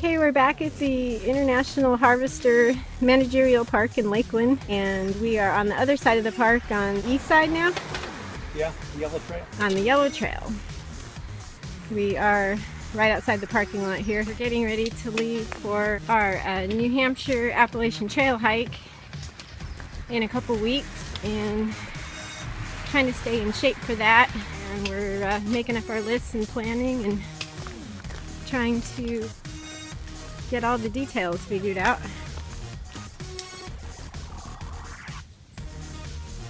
Okay, we're back at the International Harvester Managerial Park in Lakeland, and we are on the other side of the park on the east side now. Yeah, the yellow trail. On the yellow trail. We are right outside the parking lot here. We're getting ready to leave for our New Hampshire Appalachian Trail hike in a couple weeks, and trying to stay in shape for that. And we're making up our lists and planning and trying to get all the details figured out.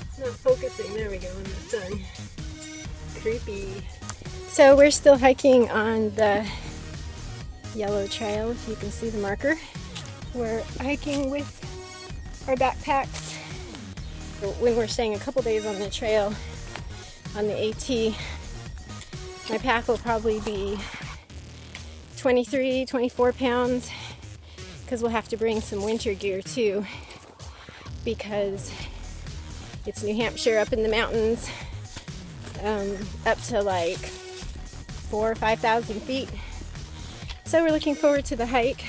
It's not focusing. There we go in the sun. Creepy. So we're still hiking on the yellow trail, if you can see the marker. We're hiking with our backpacks. When we're staying a couple days on the trail, on the AT, my pack will probably be 23, 24 pounds, because we'll have to bring some winter gear too, because it's New Hampshire up in the mountains, up to like 4,000 or 5,000 feet. So we're looking forward to the hike.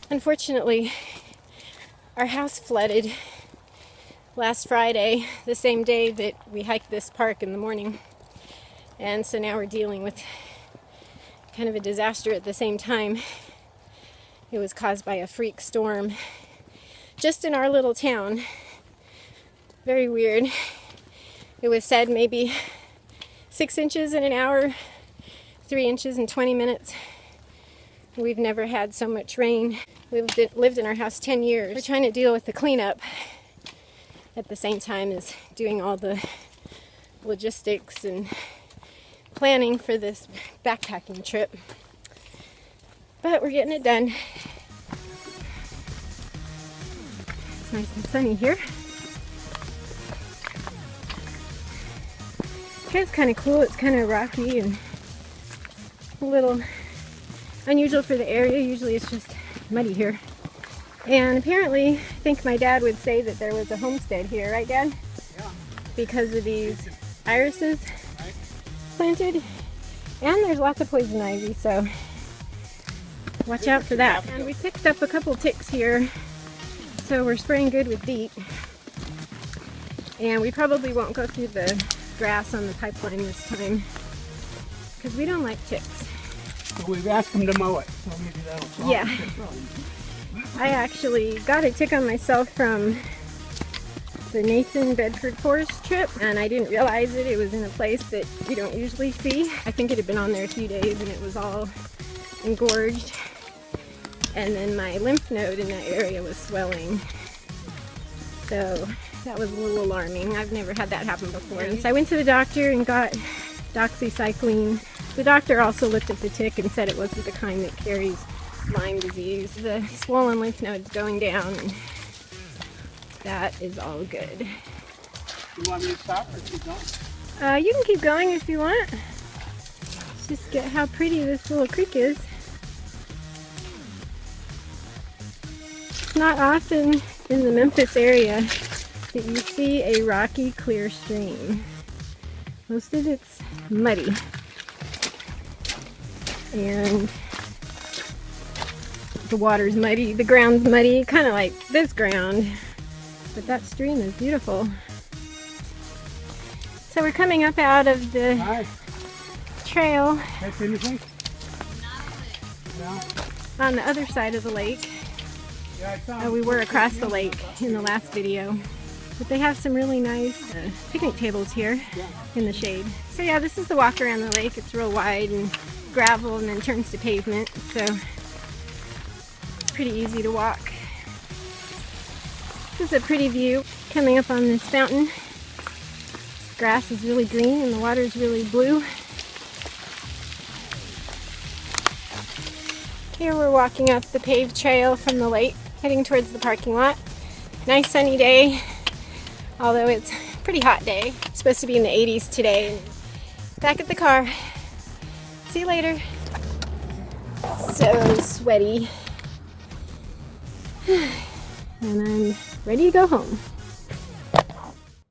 Unfortunately, our house flooded last Friday, the same day that we hiked this park in the morning. And so now we're dealing with kind of a disaster at the same time. It was caused by a freak storm just in our little town. Very weird. It was said maybe 6 inches in an hour, 3 inches in 20 minutes. We've never had so much rain. We've lived in our house 10 years. We're trying to deal with the cleanup at the same time as doing all the logistics and planning for this backpacking trip. But we're getting it done. It's nice and sunny here. It's kind of cool. It's kind of rocky and a little unusual for the area. Usually it's just muddy here. And apparently, I think my dad would say that there was a homestead here, right, Dad? Yeah. Because of these irises planted, and there's lots of poison ivy, so watch out for that. And we picked up a couple ticks here, so we're spraying good with DEET. And we probably won't go through the grass on the pipeline this time, because we don't like ticks. So we've asked them to mow it, so maybe that'll solve Yeah. the problem. I actually got a tick on myself from the Nathan Bedford Forest trip, and I didn't realize it. It was in a place that you don't usually see. I think it had been on there a few days and it was all engorged, and then my lymph node in that area was swelling, so that was a little alarming. I've never had that happen before. And so I went to the doctor and got doxycycline. The doctor also looked at the tick and said it wasn't the kind that carries Lyme disease. The swollen lymph node's going down, and that is all good. You want me to stop or keep going? You can keep going if you want. Let's just get how pretty this little creek is. It's not often in the Memphis area that you see a rocky, clear stream. Most of it's muddy. And the water's muddy, the ground's muddy, kind of like this ground. But that stream is beautiful. So we're coming up out of the trail Catch anything? No. on the other side of the lake. Yeah, I saw We were across the lake in the last video. But they have some really nice picnic tables here in the shade. So yeah, this is the walk around the lake. It's real wide and gravel and then turns to pavement. So pretty easy to walk. This is a pretty view coming up on this fountain. Grass is really green and the water is really blue. Here we're walking up the paved trail from the lake, heading towards the parking lot. Nice sunny day, although it's a pretty hot day. It's supposed to be in the 80s today. Back at the car. See you later. So sweaty. And I'm ready to go home.